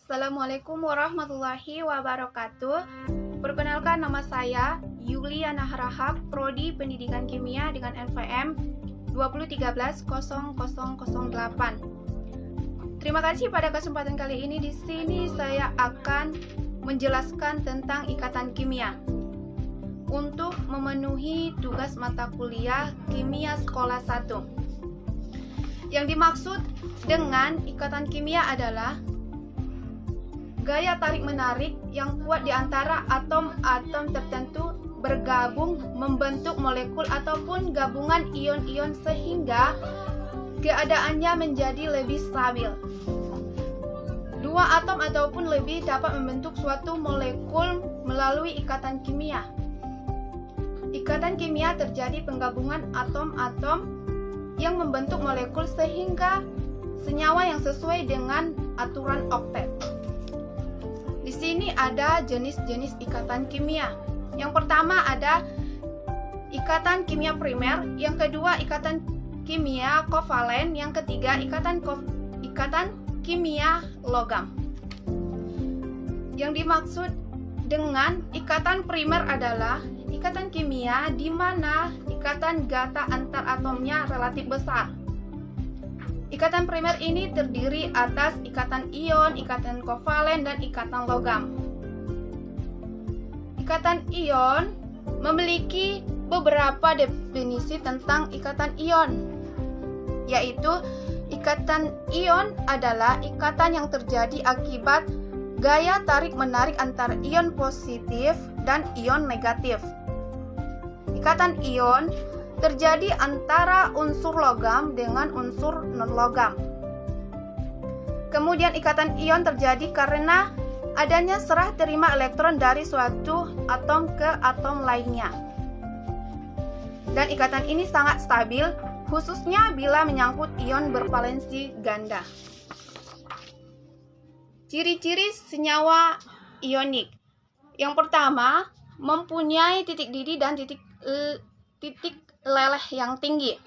Assalamualaikum warahmatullahi wabarakatuh. Perkenalkan, nama saya Yuliana Harahap, Prodi Pendidikan Kimia dengan NPM 2013-0008. Terima kasih pada kesempatan kali ini. Di sini saya akan menjelaskan tentang ikatan kimia untuk memenuhi tugas mata kuliah Kimia Sekolah 1. Yang dimaksud dengan ikatan kimia adalah gaya tarik-menarik yang kuat di antara atom-atom tertentu bergabung membentuk molekul ataupun gabungan ion-ion sehingga keadaannya menjadi lebih stabil. Dua atom ataupun lebih dapat membentuk suatu molekul melalui ikatan kimia. Ikatan kimia terjadi penggabungan atom-atom yang membentuk molekul sehingga senyawa yang sesuai dengan aturan oktet. Di sini ada jenis-jenis ikatan kimia. Yang pertama ada ikatan kimia primer, yang kedua ikatan kimia kovalen, yang ketiga ikatan kimia logam. Yang dimaksud dengan ikatan primer adalah ikatan kimia di mana ikatan gata antar atomnya relatif besar. Ikatan primer ini terdiri atas ikatan ion, ikatan kovalen, dan ikatan logam. Ikatan ion memiliki beberapa definisi tentang ikatan ion, yaitu ikatan ion adalah ikatan yang terjadi akibat gaya tarik-menarik antara ion positif dan ion negatif. Ikatan ion terjadi antara unsur logam dengan unsur non-logam. Kemudian ikatan ion terjadi karena adanya serah terima elektron dari suatu atom ke atom lainnya. Dan ikatan ini sangat stabil, khususnya bila menyangkut ion bervalensi ganda. Ciri-ciri senyawa ionik. Yang pertama, mempunyai titik didih dan titik leleh yang tinggi.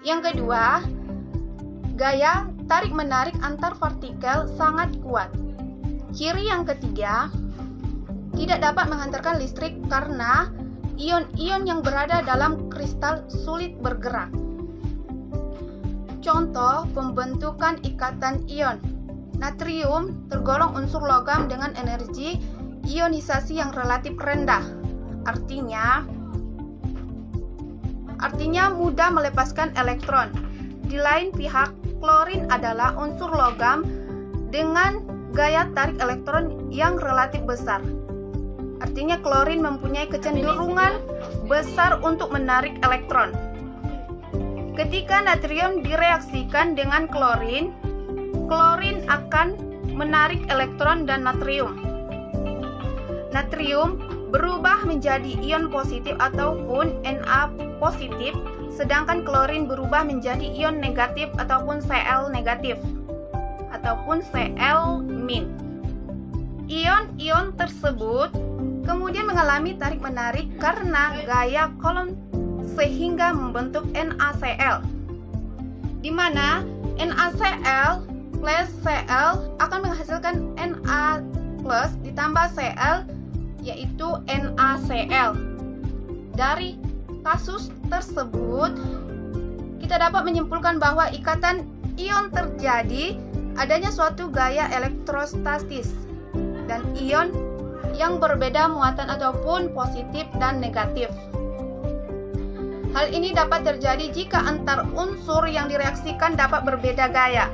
Yang kedua, gaya tarik-menarik antar partikel sangat kuat. Ciri yang ketiga, tidak dapat menghantarkan listrik karena ion-ion yang berada dalam kristal sulit bergerak. Contoh pembentukan ikatan ion. Natrium tergolong unsur logam dengan energi ionisasi yang relatif rendah. Artinya mudah melepaskan elektron. Di lain pihak, klorin adalah unsur logam dengan gaya tarik elektron yang relatif besar. Artinya klorin mempunyai kecenderungan besar untuk menarik elektron. Ketika natrium direaksikan dengan klorin, klorin akan menarik elektron dan natrium. Natrium berubah menjadi ion positif ataupun Na positif, sedangkan klorin berubah menjadi ion negatif ataupun Cl negatif ataupun Cl-. Ion-ion tersebut kemudian mengalami tarik-menarik karena gaya Coulomb sehingga membentuk NaCl, di mana NaCl plus Cl akan menghasilkan Na plus ditambah Cl, yaitu NaCl. Dari kasus tersebut, kita dapat menyimpulkan bahwa ikatan ion terjadi adanya suatu gaya elektrostatis dan ion yang berbeda muatan ataupun positif dan negatif. Hal ini dapat terjadi jika antar unsur yang direaksikan dapat berbeda gaya,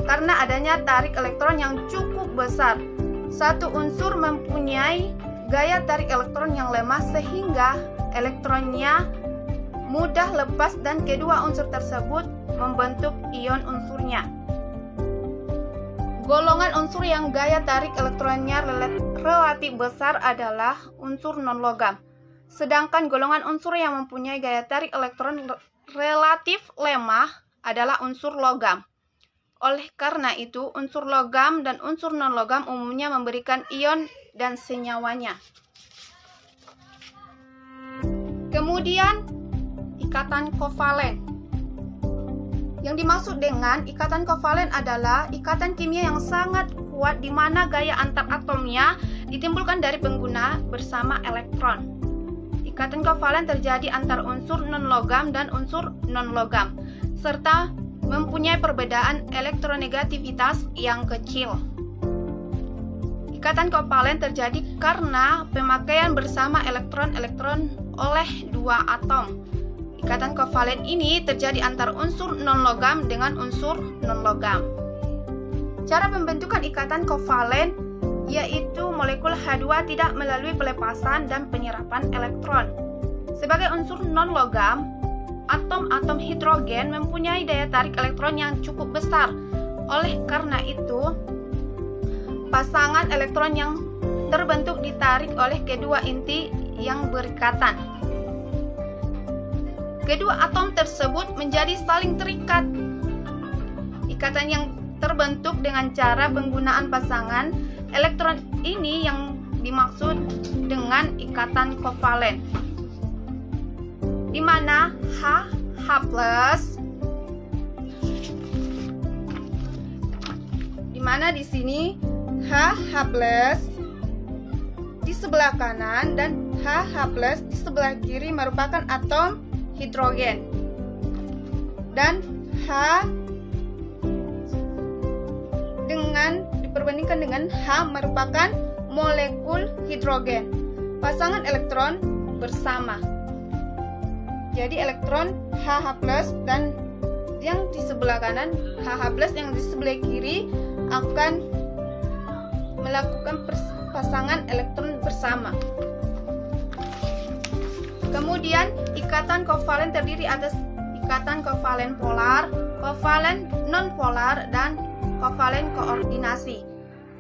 karena adanya tarik elektron yang cukup besar. Satu unsur mempunyai gaya tarik elektron yang lemah sehingga elektronnya mudah lepas dan kedua unsur tersebut membentuk ion unsurnya. Golongan unsur yang gaya tarik elektronnya relatif besar adalah unsur non-logam. Sedangkan golongan unsur yang mempunyai gaya tarik elektron relatif lemah adalah unsur logam. Oleh karena itu, unsur logam dan unsur non-logam umumnya memberikan ion dan senyawanya. Kemudian, ikatan kovalen. Yang dimaksud dengan ikatan kovalen adalah ikatan kimia yang sangat kuat di mana gaya antar atomnya ditimbulkan dari pengguna bersama elektron. Ikatan kovalen terjadi antar unsur non-logam dan unsur non-logam, serta mempunyai perbedaan elektronegativitas yang kecil. Ikatan kovalen terjadi karena pemakaian bersama elektron-elektron oleh dua atom. Ikatan kovalen ini terjadi antar unsur non-logam dengan unsur non-logam. Cara pembentukan ikatan kovalen yaitu molekul H2 tidak melalui pelepasan dan penyerapan elektron. Sebagai unsur non-logam, atom-atom hidrogen mempunyai daya tarik elektron yang cukup besar. Oleh karena itu, pasangan elektron yang terbentuk ditarik oleh kedua inti yang berikatan. Kedua atom tersebut menjadi saling terikat. Ikatan yang terbentuk dengan cara penggunaan pasangan elektron ini yang dimaksud dengan ikatan kovalen, di mana H+ di mana di sini H+ di sebelah kanan dan H+ di sebelah kiri merupakan atom hidrogen, dan H diperbandingkan dengan H merupakan molekul hidrogen, pasangan elektron bersama. Jadi elektron H+ dan yang di sebelah kanan H+ yang di sebelah kiri akan melakukan pasangan elektron bersama. Kemudian ikatan kovalen terdiri atas ikatan kovalen polar, kovalen non-polar, dan kovalen koordinasi.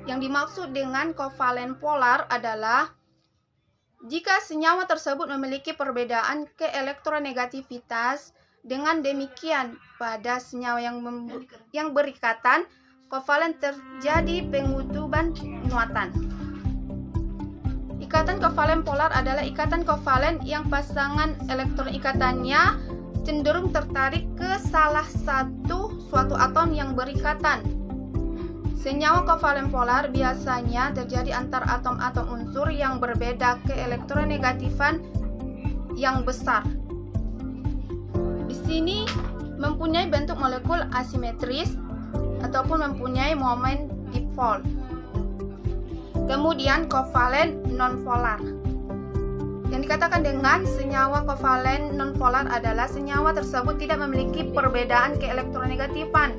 Yang dimaksud dengan kovalen polar adalah jika senyawa tersebut memiliki perbedaan keelektronegativitas. Dengan demikian, pada senyawa yang berikatan kovalen terjadi pengutuban muatan. Ikatan kovalen polar adalah ikatan kovalen yang pasangan elektron ikatannya cenderung tertarik ke salah suatu atom yang berikatan. Senyawa kovalen polar biasanya terjadi antar atom-atom unsur yang berbeda keelektronegatifan yang besar. Di sini mempunyai bentuk molekul asimetris ataupun mempunyai momen dipol. Kemudian kovalen nonpolar. Yang dikatakan dengan senyawa kovalen nonpolar adalah senyawa tersebut tidak memiliki perbedaan keelektronegatifan.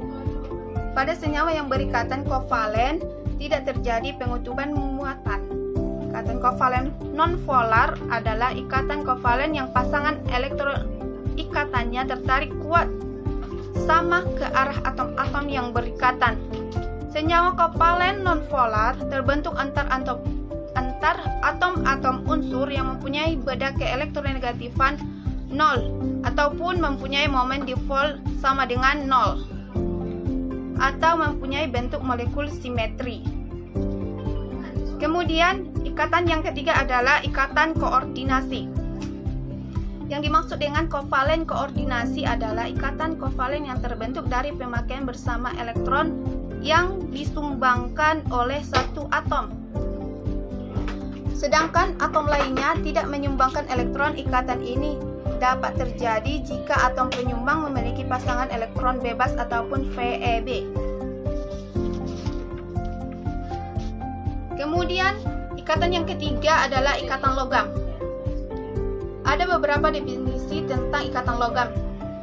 Pada senyawa yang berikatan kovalen tidak terjadi pengutuban muatan. Ikatan kovalen nonpolar adalah ikatan kovalen yang pasangan elektron ikatannya tertarik kuat sama ke arah atom-atom yang berikatan. Senyawa kovalen nonpolar terbentuk antar atom-atom unsur yang mempunyai beda keelektronegatifan 0 ataupun mempunyai momen dipol sama dengan 0 atau mempunyai bentuk molekul simetri. Kemudian ikatan yang ketiga adalah ikatan koordinasi. Yang dimaksud dengan kovalen koordinasi adalah ikatan kovalen yang terbentuk dari pemakaian bersama elektron yang disumbangkan oleh satu atom, sedangkan atom lainnya tidak menyumbangkan elektron. Ikatan ini dapat terjadi jika atom penyumbang memiliki pasangan elektron bebas ataupun VEB. Kemudian ikatan yang ketiga adalah ikatan logam. Ada beberapa definisi tentang ikatan logam,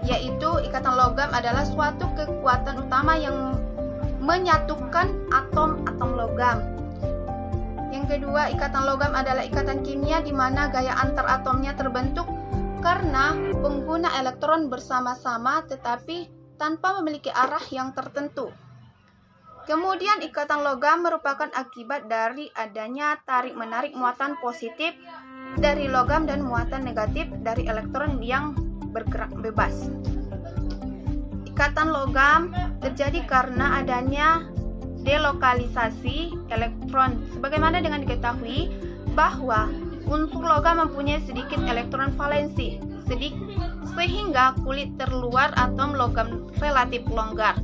yaitu ikatan logam adalah suatu kekuatan utama yang menyatukan atom-atom logam. Yang kedua, ikatan logam adalah ikatan kimia di mana gaya antar atomnya terbentuk karena pengguna elektron bersama-sama tetapi tanpa memiliki arah yang tertentu. Kemudian ikatan logam merupakan akibat dari adanya tarik-menarik muatan positif dari logam dan muatan negatif dari elektron yang bergerak bebas. Ikatan logam terjadi karena adanya delokalisasi elektron. Sebagaimana dengan diketahui bahwa unsur logam mempunyai sedikit elektron valensi, sehingga kulit terluar atom logam relatif longgar.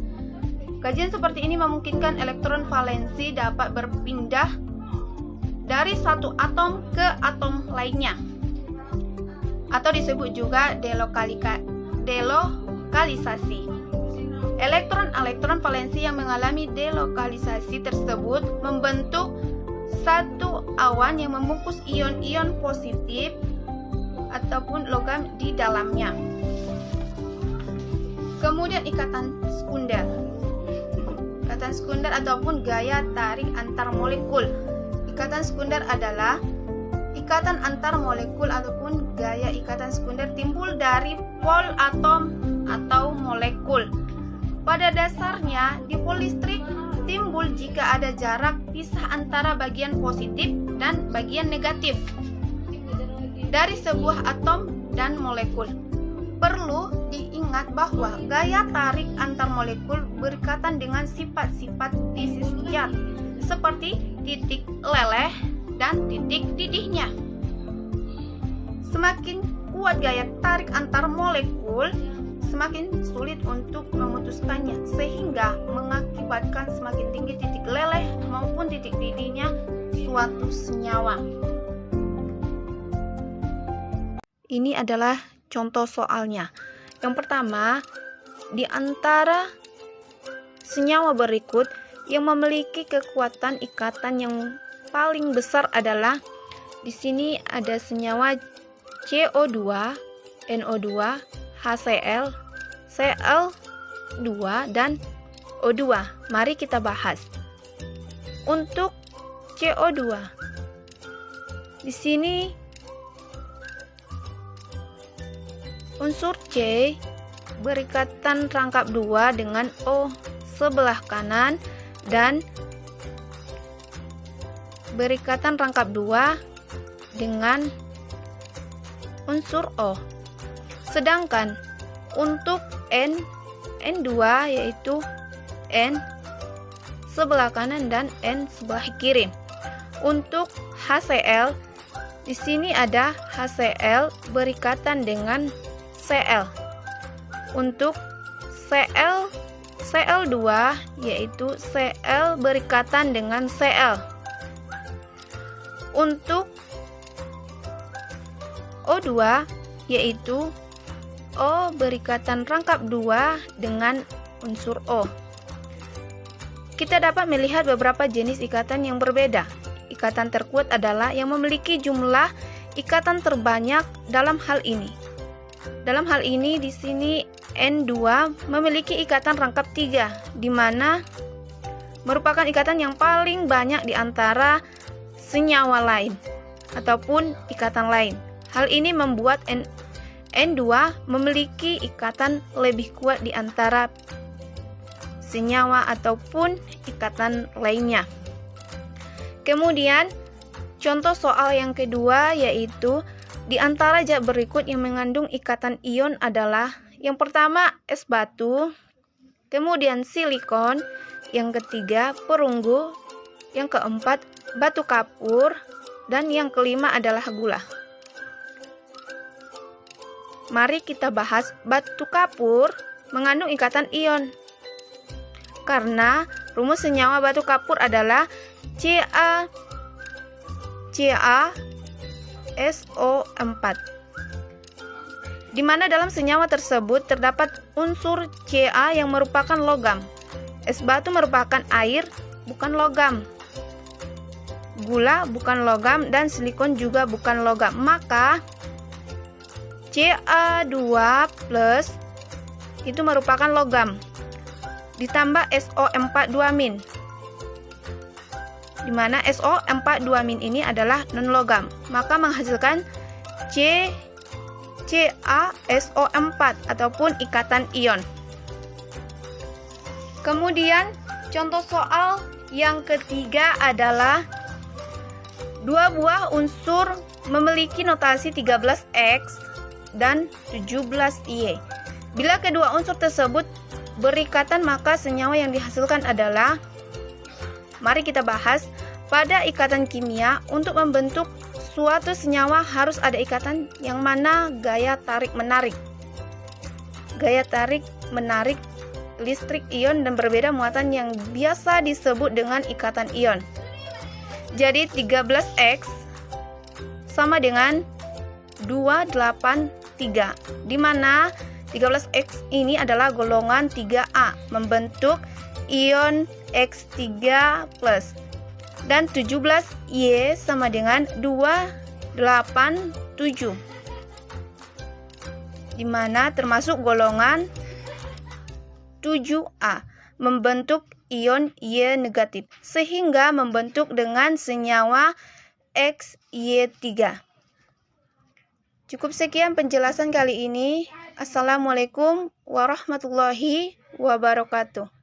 Kajian seperti ini memungkinkan elektron valensi dapat berpindah dari satu atom ke atom lainnya, atau disebut juga delokalisasi. Elektron-elektron valensi yang mengalami delokalisasi tersebut membentuk satu awan yang membungkus ion-ion positif ataupun logam di dalamnya. Kemudian ikatan sekunder. Ikatan sekunder ataupun gaya tarik antar molekul. Ikatan sekunder adalah ikatan antar molekul ataupun gaya ikatan sekunder timbul dari pol atom atau molekul. Pada dasarnya, dipol listrik timbul jika ada jarak pisah antara bagian positif dan bagian negatif dari sebuah atom dan molekul. Perlu diingat bahwa gaya tarik antar molekul berkaitan dengan sifat-sifat disiskat seperti titik leleh dan titik didihnya. Semakin kuat gaya tarik antar molekul, semakin sulit untuk memutuskannya, sehingga mengakibatkan semakin tinggi titik leleh maupun titik didihnya suatu senyawa. Ini adalah contoh soalnya. Yang pertama, di antara senyawa berikut yang memiliki kekuatan ikatan yang paling besar adalah di sini ada senyawa CO2, NO2, HCl, Cl2 dan O2. Mari kita bahas. Untuk CO2, di sini unsur C berikatan rangkap 2 dengan O sebelah kanan dan berikatan rangkap 2 dengan unsur O. Sedangkan untuk N2 yaitu N sebelah kanan dan N sebelah kiri. Untuk HCl, di sini ada HCl berikatan dengan Cl. Untuk Cl2 yaitu Cl berikatan dengan Cl. Untuk O2 yaitu O berikatan rangkap 2 dengan unsur O. Kita dapat melihat beberapa jenis ikatan yang berbeda. Ikatan terkuat adalah yang memiliki jumlah ikatan terbanyak dalam hal ini. Dalam hal ini di sini N2 memiliki ikatan rangkap 3, di mana merupakan ikatan yang paling banyak di antara senyawa lain ataupun ikatan lain. Hal ini membuat N2 memiliki ikatan lebih kuat di antara senyawa ataupun ikatan lainnya. Kemudian contoh soal yang kedua yaitu di antara zat berikut yang mengandung ikatan ion adalah yang pertama es batu, kemudian silikon, yang ketiga perunggu, yang keempat batu kapur, dan yang kelima adalah gula. Mari kita bahas batu kapur mengandung ikatan ion. Karena rumus senyawa batu kapur adalah CaSO4, di mana dalam senyawa tersebut terdapat unsur Ca yang merupakan logam. Es batu merupakan air, bukan logam. Gula bukan logam dan silikon juga bukan logam. Maka Ca2+ itu merupakan logam. Ditambah SO4 2-, di mana SO4 2- ini adalah non-logam, maka menghasilkan CaSO4 ataupun ikatan ion. Kemudian contoh soal yang ketiga adalah dua buah unsur memiliki notasi 13X dan 17Y. Bila kedua unsur tersebut berikatan, maka senyawa yang dihasilkan adalah, mari kita bahas pada ikatan kimia untuk membentuk suatu senyawa harus ada ikatan yang mana gaya tarik-menarik. Gaya tarik-menarik listrik ion dan berbeda muatan yang biasa disebut dengan ikatan ion. Jadi 13X sama dengan 283, di mana 13X ini adalah golongan 3A membentuk ion X3+, dan 17Y sama dengan 287, di mana termasuk golongan 7A membentuk ion Y negatif sehingga membentuk dengan senyawa XY3. Cukup sekian penjelasan kali ini. Assalamualaikum warahmatullahi wabarakatuh.